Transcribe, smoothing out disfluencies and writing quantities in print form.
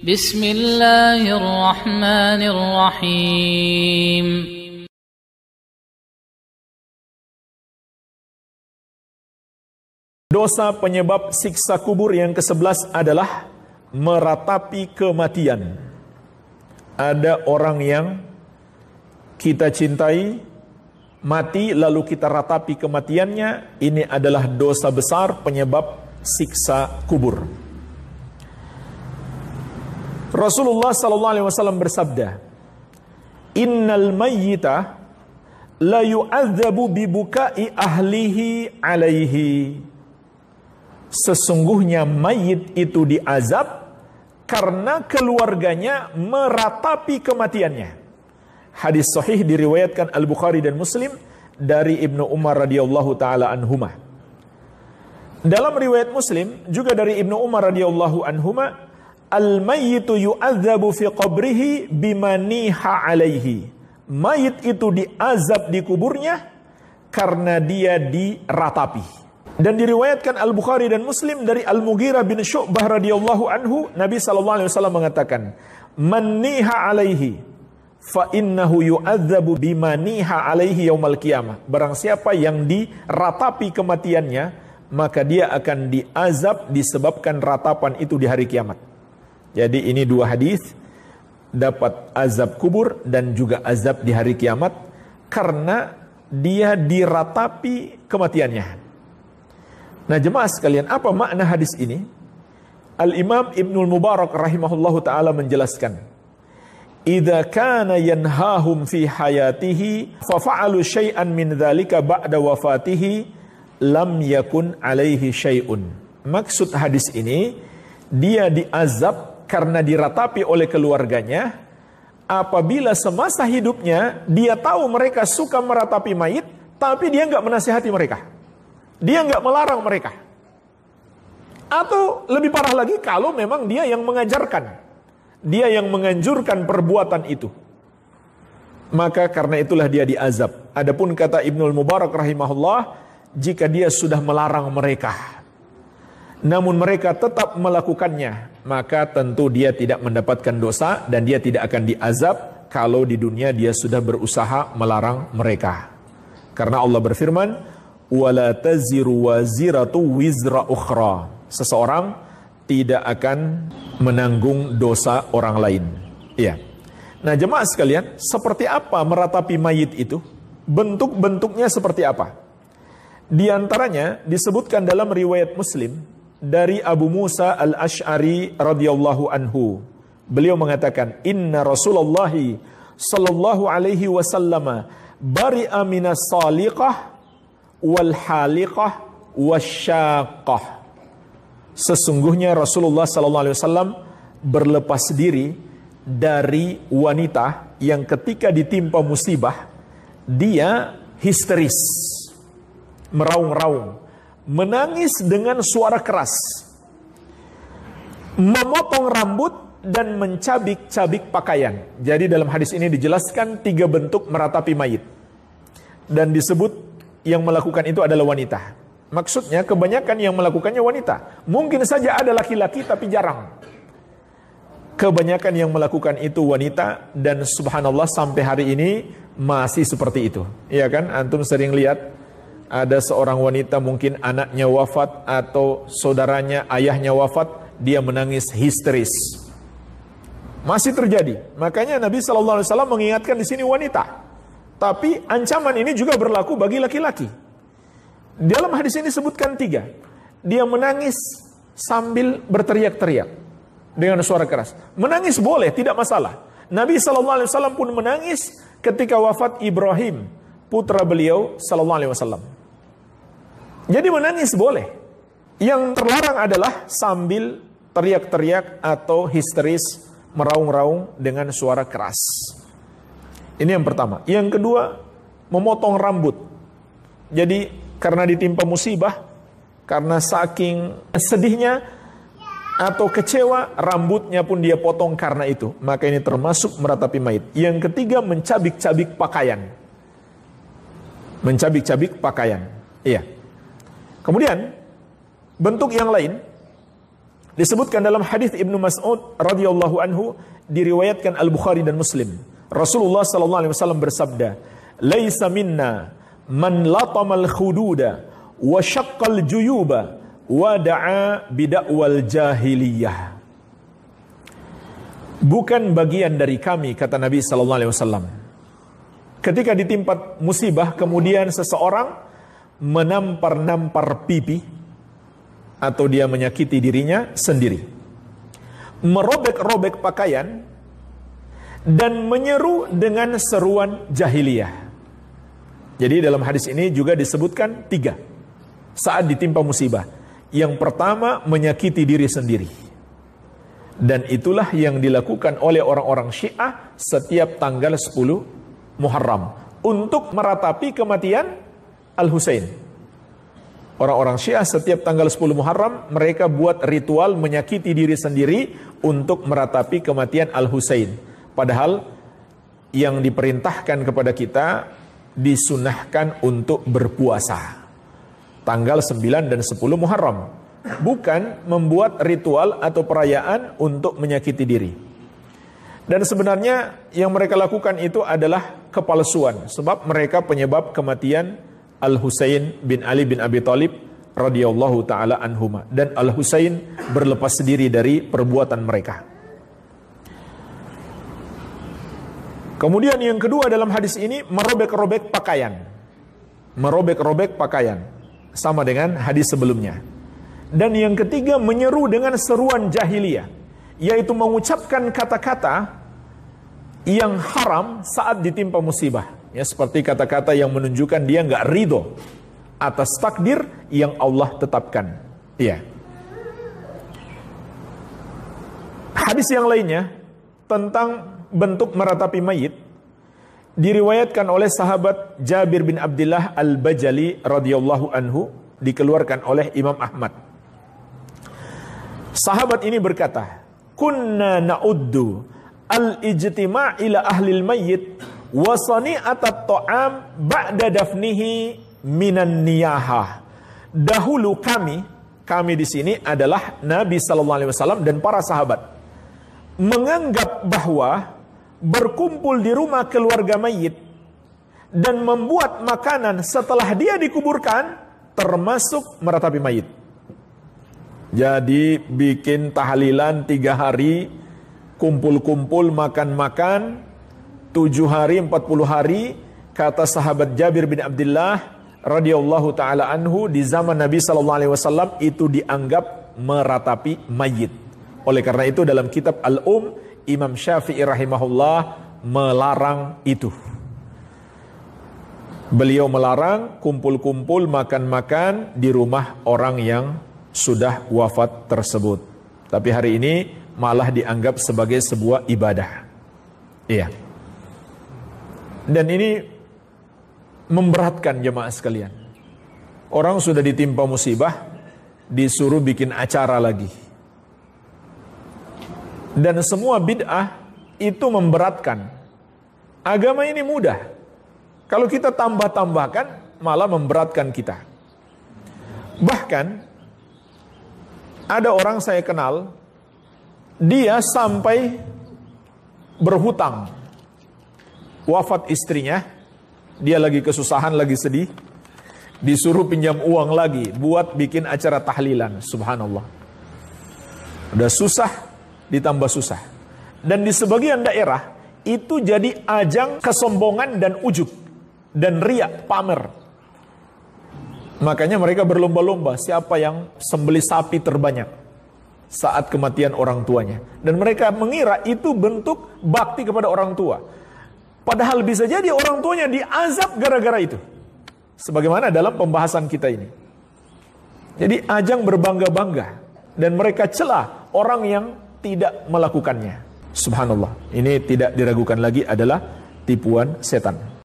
Bismillahirrahmanirrahim. Dosa penyebab siksa kubur yang ke-11 adalah meratapi kematian. Ada orang yang kita cintai mati lalu kita ratapi kematiannya, ini adalah dosa besar penyebab siksa kubur. Rasulullah sallallahu alaihi wasallam bersabda, "Innal mayyita la yu'adzabu bi bukai ahlihi alaihi." Sesungguhnya mayit itu diazab karena keluarganya meratapi kematiannya. Hadis sahih diriwayatkan Al-Bukhari dan Muslim dari Ibnu Umar radhiyallahu taala anhuma. Dalam riwayat Muslim juga dari Ibnu Umar radhiyallahu anhuma, al-mayyitu yu'adzabu fi qabrihi bimaniha alaihi. Mayit itu diazab di kuburnya karena dia diratapi. Dan diriwayatkan Al-Bukhari dan Muslim dari Al-Mughirah bin Syu'bah radhiyallahu anhu, Nabi sallallahu alaihi wasallam mengatakan, "Maniha alaihi fa innahu yu'adzabu bimaniha alaihi yaumal qiyamah." Barang siapa yang diratapi kematiannya, maka dia akan diazab disebabkan ratapan itu di hari kiamat. Jadi ini dua hadis, dapat azab kubur dan juga azab di hari kiamat karena dia diratapi kematiannya. Nah jemaah sekalian, apa makna hadis ini? Al-Imam Ibnul Mubarak rahimahullahu ta'ala menjelaskan, "Idza kana yanhahum fi hayatihi fafa'alu syai'an min dzalika ba'da wafatihi lam yakun alaihi syai'un." Maksud hadis ini, dia diazab karena diratapi oleh keluarganya apabila semasa hidupnya dia tahu mereka suka meratapi mayit, tapi dia nggak menasihati mereka. Dia nggak melarang mereka. Atau lebih parah lagi kalau memang dia yang mengajarkan, dia yang menganjurkan perbuatan itu, maka karena itulah dia diazab. Adapun kata Ibnul Mubarak rahimahullah, jika dia sudah melarang mereka namun mereka tetap melakukannya, maka tentu dia tidak mendapatkan dosa dan dia tidak akan diazab kalau di dunia dia sudah berusaha melarang mereka. Karena Allah berfirman, wala taziru waziratu wizra ukhra. Seseorang tidak akan menanggung dosa orang lain. Iya. Nah, jemaah sekalian, seperti apa meratapi mayit itu? Bentuk-bentuknya seperti apa? Di antaranya disebutkan dalam riwayat Muslim dari Abu Musa Al-Asy'ari radhiyallahu anhu. Beliau mengatakan, "Inna Rasulullah sallallahu alaihi wasallam bari'a minas saliqah wal haliqah wasyaqah." Sesungguhnya Rasulullah sallallahu alaihi wasallam berlepas diri dari wanita yang ketika ditimpa musibah dia histeris, meraung-raung, menangis dengan suara keras, memotong rambut dan mencabik-cabik pakaian. Jadi dalam hadis ini dijelaskan 3 bentuk meratapi mayit. Dan disebut yang melakukan itu adalah wanita. Maksudnya kebanyakan yang melakukannya wanita. Mungkin saja ada laki-laki tapi jarang. Kebanyakan yang melakukan itu wanita dan subhanallah sampai hari ini masih seperti itu. Iya kan? Antum sering lihat ada seorang wanita mungkin anaknya wafat atau saudaranya, ayahnya wafat, dia menangis histeris. Masih terjadi. Makanya Nabi SAW mengingatkan di sini wanita. Tapi ancaman ini juga berlaku bagi laki-laki. Dalam hadis ini sebutkan 3. Dia menangis sambil berteriak-teriak dengan suara keras. Menangis boleh, tidak masalah. Nabi SAW pun menangis ketika wafat Ibrahim, putra beliau SAW. Jadi menangis boleh. Yang terlarang adalah sambil teriak-teriak atau histeris, meraung-raung dengan suara keras. Ini yang pertama. Yang kedua, memotong rambut. Jadi karena ditimpa musibah, karena saking sedihnya atau kecewa, rambutnya pun dia potong karena itu. Maka ini termasuk meratapi mayit. Yang ketiga, mencabik-cabik pakaian. Mencabik-cabik pakaian. Iya. Kemudian, bentuk yang lain, Disebutkan dalam hadis Ibnu Mas'ud radhiyallahu anhu, diriwayatkan Al-Bukhari dan Muslim. Rasulullah sallallahu alaihi wasallam bersabda, "Laisa minna man latamal khududa wa syaqqal juyuba wa da'a bid'awal jahiliyah." Bukan bagian dari kami, kata Nabi sallallahu alaihi wasallam. Ketika ditimpa musibah, kemudian seseorang menampar-nampar pipi atau dia menyakiti dirinya sendiri, merobek-robek pakaian, dan menyeru dengan seruan jahiliyah. Jadi dalam hadis ini juga disebutkan 3 saat ditimpa musibah. Yang pertama, menyakiti diri sendiri, dan itulah yang dilakukan oleh orang-orang Syiah setiap tanggal 10 Muharram untuk meratapi kematian Al-Husain. Orang-orang Syiah setiap tanggal 10 Muharram mereka buat ritual menyakiti diri sendiri untuk meratapi kematian Al-Husain. Padahal yang diperintahkan kepada kita disunahkan untuk berpuasa tanggal 9 dan 10 Muharram, bukan membuat ritual atau perayaan untuk menyakiti diri. Dan sebenarnya yang mereka lakukan itu adalah kepalsuan, sebab mereka penyebab kematian Al-Husain bin Ali bin Abi Thalib radhiyallahu taala anhuma, dan Al-Husain berlepas diri dari perbuatan mereka. Kemudian yang kedua dalam hadis ini, merobek-robek pakaian. Merobek-robek pakaian, sama dengan hadis sebelumnya. Dan yang ketiga, menyeru dengan seruan jahiliyah, yaitu mengucapkan kata-kata yang haram saat ditimpa musibah. Ya, seperti kata-kata yang menunjukkan dia nggak ridho atas takdir yang Allah tetapkan. Ya. Hadis yang lainnya tentang bentuk meratapi mayit diriwayatkan oleh sahabat Jabir bin Abdullah Al-Bajali radhiyallahu anhu, dikeluarkan oleh Imam Ahmad. Sahabat ini berkata, "Kunna na'uddu al-ijtima' ila ahlil mayyit wa sani'atat ta'am ba'da dafnihi minan niyahah." Dahulu kami di sini adalah Nabi sallallahu alaihi wasallam dan para sahabat menganggap bahwa berkumpul di rumah keluarga mayit dan membuat makanan setelah dia dikuburkan termasuk meratapi mayit. Jadi bikin tahlilan 3 hari, kumpul-kumpul makan-makan 7 hari, 40 hari, kata sahabat Jabir bin Abdullah radhiyallahu taala anhu, di zaman Nabi sallallahu alaihi wasallam itu dianggap meratapi mayit. Oleh karena itu dalam kitab Al-Um, Imam Syafi'i rahimahullah melarang itu. Beliau melarang kumpul-kumpul makan-makan di rumah orang yang sudah wafat tersebut. Tapi hari ini malah dianggap sebagai sebuah ibadah. Iya. Dan ini memberatkan jemaah sekalian. Orang sudah ditimpa musibah, disuruh bikin acara lagi. Dan semua bid'ah itu memberatkan. Agama ini mudah. Kalau kita tambah-tambahkan, malah memberatkan kita. Bahkan, ada orang saya kenal, dia sampai berhutang. Wafat istrinya, dia lagi kesusahan, lagi sedih, disuruh pinjam uang lagi buat bikin acara tahlilan. Subhanallah. Udah susah, ditambah susah. Dan di sebagian daerah, itu jadi ajang kesombongan dan ujub, dan riak, pamer. Makanya mereka berlomba-lomba siapa yang sembelih sapi terbanyak saat kematian orang tuanya. Dan mereka mengira itu bentuk bakti kepada orang tua. Padahal bisa jadi orang tuanya diazab gara-gara itu. Sebagaimana dalam pembahasan kita ini. Jadi ajang berbangga-bangga. Dan mereka celah orang yang tidak melakukannya. Subhanallah. Ini tidak diragukan lagi adalah tipuan setan.